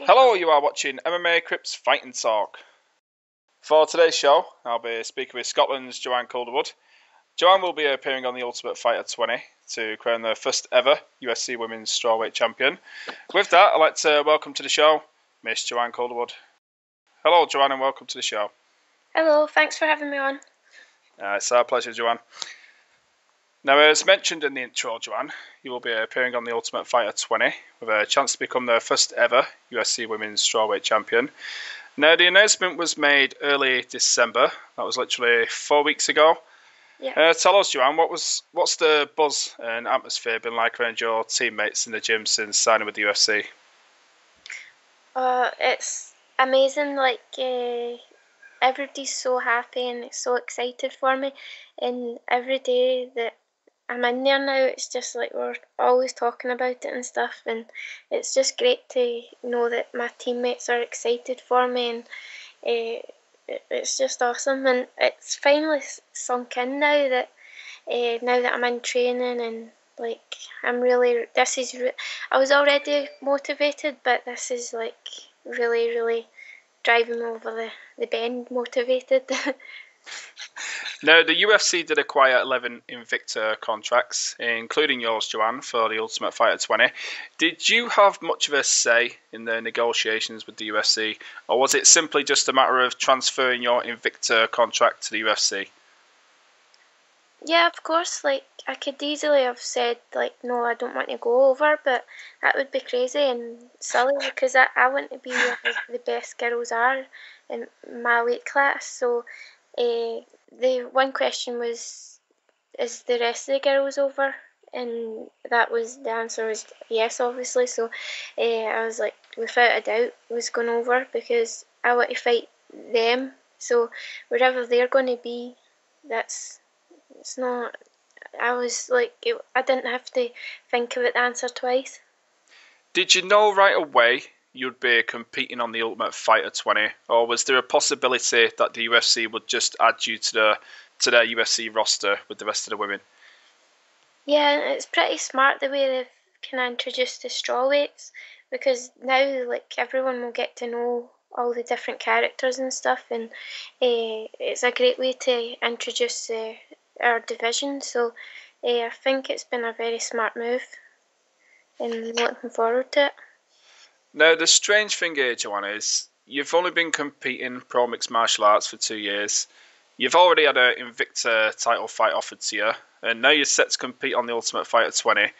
Hello, you are watching MMA Crypt's Fighting Talk. For today's show, I'll be speaking with Scotland's Joanne Calderwood. Joanne will be appearing on the Ultimate Fighter 20 to crown the first ever UFC Women's Strawweight Champion. With that, I'd like to welcome to the show Miss Joanne Calderwood. Hello, Joanne, and welcome to the show. Hello, thanks for having me on. It's our pleasure, Joanne. Now, as mentioned in the intro, Joanne, you will be appearing on the Ultimate Fighter 20 with a chance to become the first ever UFC Women's Strawweight Champion. Now, the announcement was made early December. That was literally 4 weeks ago. Yeah. Tell us, Joanne, what's the buzz and atmosphere been like around your teammates in the gym since signing with the UFC? It's amazing. Everybody's so happy and so excited for me. And every day that I'm in there now, it's just like we're always talking about it and stuff. And it's just great to know that my teammates are excited for me, and it's just awesome. And it's finally sunk in now that I'm in training, and like I'm really I was already motivated, but this is like really driving me over the bend motivated. Now, the UFC did acquire 11 Invicta contracts, including yours, Joanne, for the Ultimate Fighter 20. Did you have much of a say in the negotiations with the UFC, or was it simply just a matter of transferring your Invicta contract to the UFC? Yeah, of course, like I could easily have said like no, I don't want to go over, but that would be crazy and silly because I want to be where the best girls are in my weight class. So the one question was, is the rest of the girls over? And the answer was yes, obviously. So I was like, without a doubt, was going over because I want to fight them. So wherever they're going to be, that's it's not. I was like, I didn't have to think about the answer twice. Did you know right away you'd be competing on the Ultimate Fighter 20, or was there a possibility that the UFC would just add you to their UFC roster with the rest of the women? Yeah, it's pretty smart the way they've kind of introduced the straw weights, because now like everyone will get to know all the different characters and stuff, and it's a great way to introduce our division. So I think it's been a very smart move, and looking forward to it. Now, the strange thing here, Joanna, is you've only been competing pro mixed martial arts for 2 years. You've already had an Invicta title fight offered to you, and now you're set to compete on the Ultimate Fighter 20.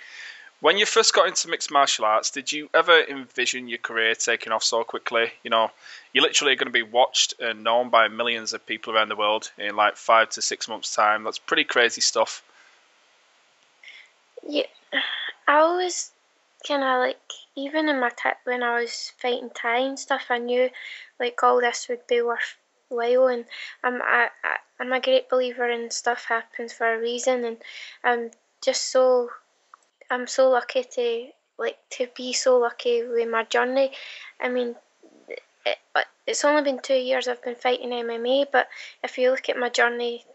When you first got into mixed martial arts, did you ever envision your career taking off so quickly? You know, you're literally going to be watched and known by millions of people around the world in like 5 to 6 months' time. That's pretty crazy stuff. Yeah, I always kind of like, even in when I was fighting Thai and stuff, I knew like all this would be worthwhile, and I'm a great believer in stuff happens for a reason, and I'm just so I'm so lucky to be so lucky with my journey. I mean, it's only been 2 years I've been fighting MMA, but if you look at my journey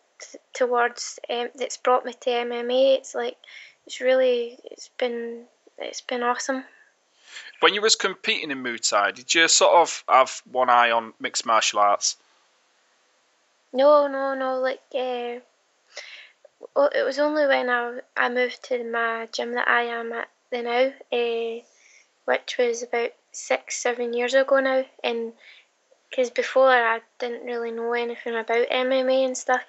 towards that's brought me to MMA, it's like it's been awesome. When you was competing in Muay Thai, did you sort of have one eye on mixed martial arts? No. It was only when I moved to my gym that I am at the now, which was about 6, 7 years ago now, and because before I didn't really know anything about MMA and stuff,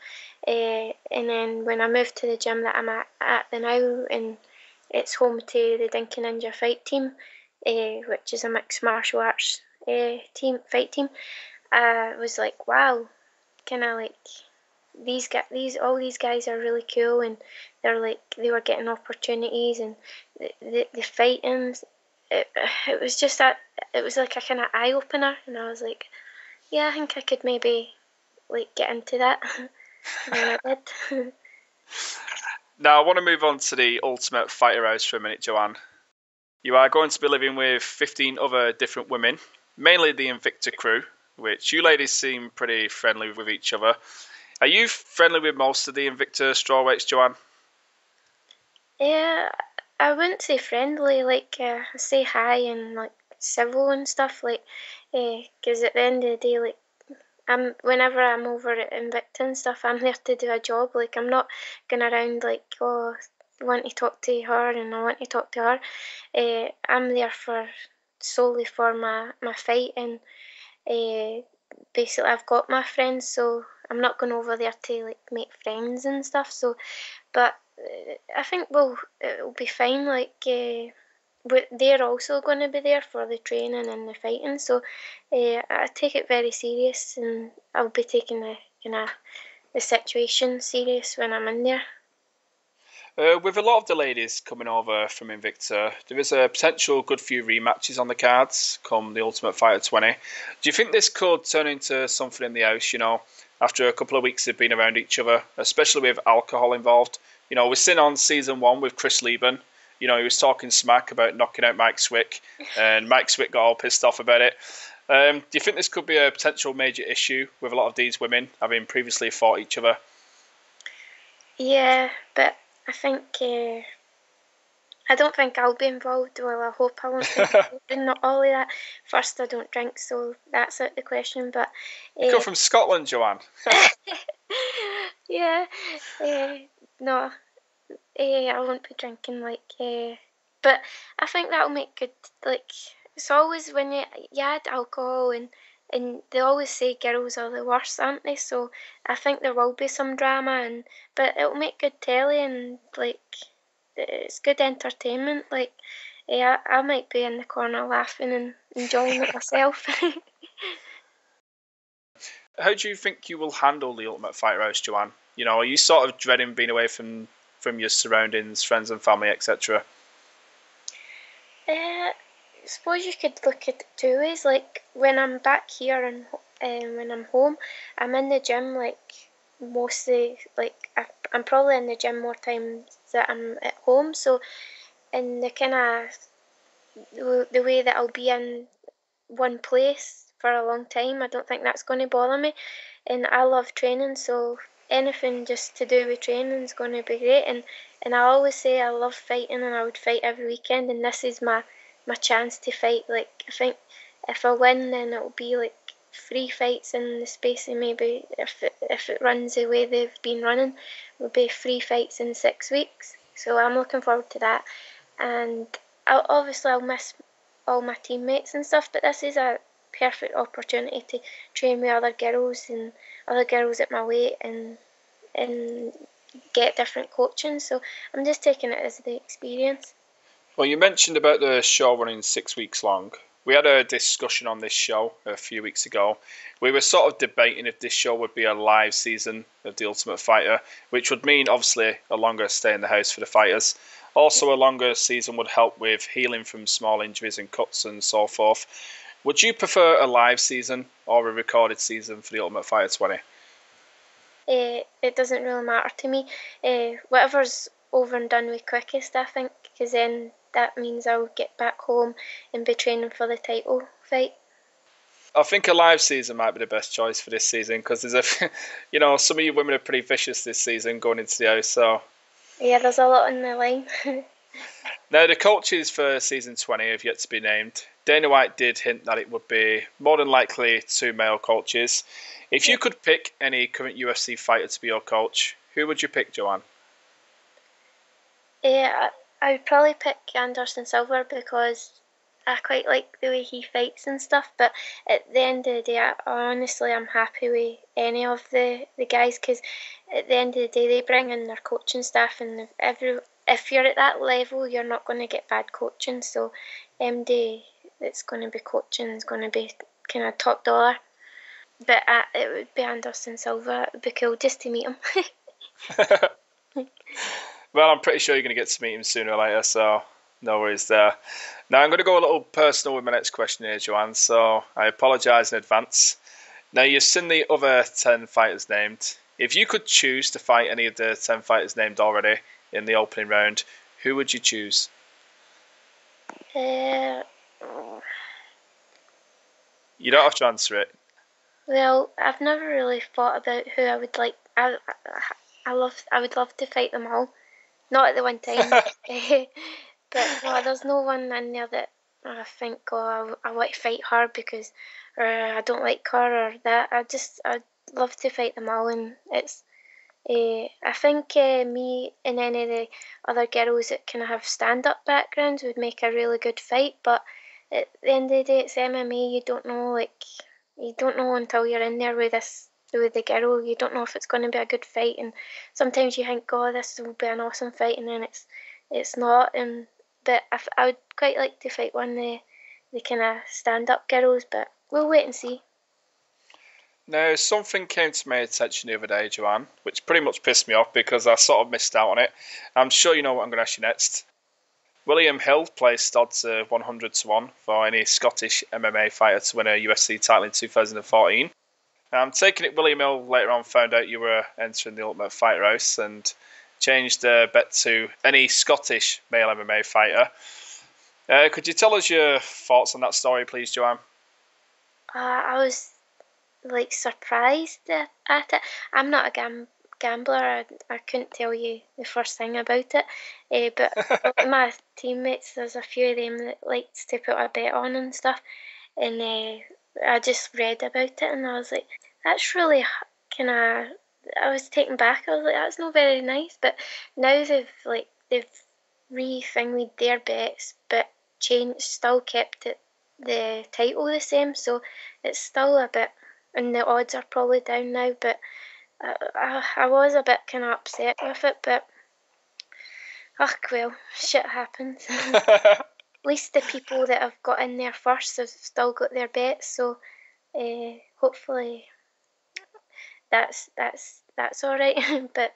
and then when I moved to the gym that I'm at the now, and it's home to the Dinky Ninja Fight Team, which is a mixed martial arts fight team, I was like, wow, kind of like all these guys are really cool, and they were getting opportunities, and the fighting, it, it was just that it was like a kind of eye opener, and I was like, yeah, I think I could maybe like get into that. And I did. Now, I want to move on to the Ultimate Fighter House for a minute, Joanne. You are going to be living with 15 other different women, mainly the Invicta crew, which you ladies seem pretty friendly with each other. Are you friendly with most of the Invicta strawweights, Joanne? Yeah, I wouldn't say friendly. Like I say hi and like civil and stuff, like, because at the end of the day, like, whenever I'm over at Invicta and stuff, I'm there to do a job. Like, I'm not going around like, oh, I want to talk to her and I want to talk to her. I'm there solely for my fight, and basically I've got my friends, so I'm not going over there to like make friends and stuff. So, but I think it'll be fine. Like, but they're also going to be there for the training and the fighting, so I take it very serious, and I'll be taking the situation serious when I'm in there. With a lot of the ladies coming over from Invicta, there is a potential good few rematches on the cards come the Ultimate Fighter 20. Do you think this could turn into something in the house, after a couple of weeks of being around each other, especially with alcohol involved? We're sitting on season 1 with Chris Lieben. He was talking smack about knocking out Mike Swick, and Mike Swick got all pissed off about it. Do you think this could be a potential major issue with a lot of these women having previously fought each other? Yeah, but I think I don't think I'll be involved. Well, I hope I won't be involved in all of that. First, I don't drink, so that's out the question. But you come from Scotland, Joanne. Yeah, no, I won't be drinking. But I think that'll make good. Like, it's always when you add alcohol, and they always say girls are the worst, aren't they? So I think there will be some drama, but it'll make good telly, and like, it's good entertainment. Like, yeah, I might be in the corner laughing and enjoying it myself. How do you think you will handle the Ultimate Fighter House, Joanne? Are you sort of dreading being away from your surroundings, friends and family, etc.? I suppose you could look at it two ways. Like, when I'm back here and when I'm home, I'm in the gym like mostly. Like, I'm probably in the gym more times that I'm at home. So, in the kind of the way that I'll be in one place for a long time, I don't think that's going to bother me. And I love training, so anything just to do with training is going to be great. And I always say I love fighting, and I would fight every weekend. And this is my chance to fight. Like, I think if I win, then it'll be like 3 fights in the space of maybe, if it runs the way they've been running, it'll be 3 fights in 6 weeks. So I'm looking forward to that. And I'll miss all my teammates and stuff, but this is a perfect opportunity to train with other girls and other girls at my weight, and get different coaching. So I'm just taking it as the experience. Well, you mentioned about the show running 6 weeks long. We had a discussion on this show a few weeks ago. We were sort of debating if this show would be a live season of The Ultimate Fighter, which would mean obviously a longer stay in the house for the fighters. Also, a longer season would help with healing from small injuries and cuts and so forth. Would you prefer a live season or a recorded season for The Ultimate Fighter 20? It doesn't really matter to me. Whatever's over and done with quickest, I think, because then that means I'll get back home and be training for the title fight. I think a live season might be the best choice for this season, because there's some of you women are pretty vicious this season going into the house. So yeah, there's a lot on the line. Now, the coaches for season 20 have yet to be named. Dana White did hint that it would be more than likely 2 male coaches. If you could pick any current UFC fighter to be your coach, who would you pick, Joanne? Yeah, I would probably pick Anderson Silva, because I quite like the way he fights and stuff. But at the end of the day, I'm happy with any of the guys, because at the end of the day, they bring in their coaching staff, and if you're at that level, you're not going to get bad coaching. So MD that's going to be coaching is going to be kind of top dollar. But it would be Anderson Silva. It would be cool just to meet him. Well, I'm pretty sure you're going to get to meet him sooner or later, so no worries there. Now, I'm going to go a little personal with my next question here, Joanne, so I apologise in advance. Now, you've seen the other 10 fighters named. If you could choose to fight any of the 10 fighters named already in the opening round, who would you choose? Uh, You don't have to answer it. well, I've never really thought about who I would like. I would love to fight them all. Not at the one time. But no, there's no one in there that I think, oh, I want to fight her because, or I don't like her, or that. I'd love to fight them all, and it's. I think me and any of the other girls that kind of have stand-up backgrounds would make a really good fight. But at the end of the day, it's MMA. You don't know, you don't know until you're in there with the girl. You don't know if it's going to be a good fight, and sometimes you think, "Oh, this will be an awesome fight," and then it's not. But I would quite like to fight one of the kind of stand-up girls, but we'll wait and see. Now, something came to my attention the other day, Joanne, which pretty much pissed me off because I sort of missed out on it. I'm sure you know what I'm going to ask you next. William Hill placed odds 100 to 1 for any Scottish MMA fighter to win a UFC title in 2014. I'm taking it William Hill later on found out you were entering the Ultimate Fighter House and changed the bet to any Scottish male MMA fighter. Could you tell us your thoughts on that story, please, Joanne? I was surprised at it. I'm not a gambler. I couldn't tell you the first thing about it. But my teammates, there's a few of them that likes to put a bet on and stuff. And I just read about it and I was like, that's really kind of. I was taken back. I was like, that's not very nice. But now they've re-thingied their bets, but still kept the title the same. So it's still a bit. And the odds are probably down now, but I was a bit kind of upset with it, but well, shit happens. At least the people that have got in there first have still got their bets, so hopefully that's all right. But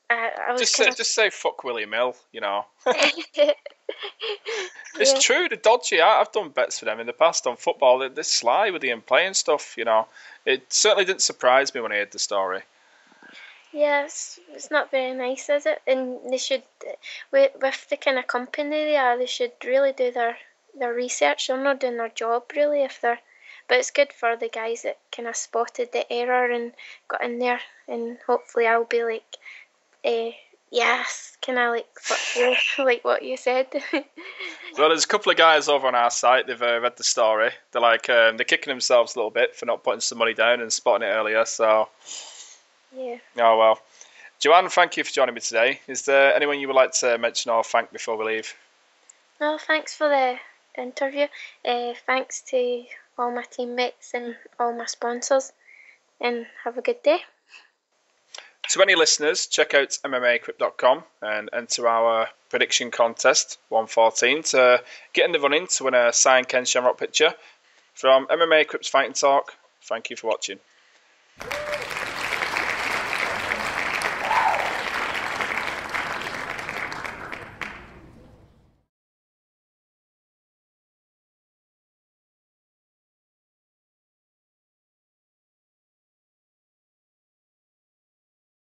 I was just say fuck William Hill, you know. Yeah. It's true, they're dodgy. I've done bets for them in the past on football. They're sly with the in-play and stuff, you know. It certainly didn't surprise me when I heard the story. Yeah, it's not very nice, is it? And they should, with the kind of company they are, they should really do their research. They're not doing their job really but it's good for the guys that kind of spotted the error and got in there. And hopefully I'll be like, yes, kind of like fuck you, like what you said. Well, there's a couple of guys over on our site. They've read the story. They're like they're kicking themselves a little bit for not putting some money down and spotting it earlier. So, Yeah. oh well. Joanne, thank you for joining me today. Is there anyone you would like to mention or thank before we leave? No, thanks for the interview. Thanks to all my teammates and all my sponsors, and have a good day. To any listeners, check out MMACrypt.com and enter our prediction contest 114 to get in the running to win a signed Ken Shamrock picture. From MMA Crypt's Fighting Talk, thank you for watching.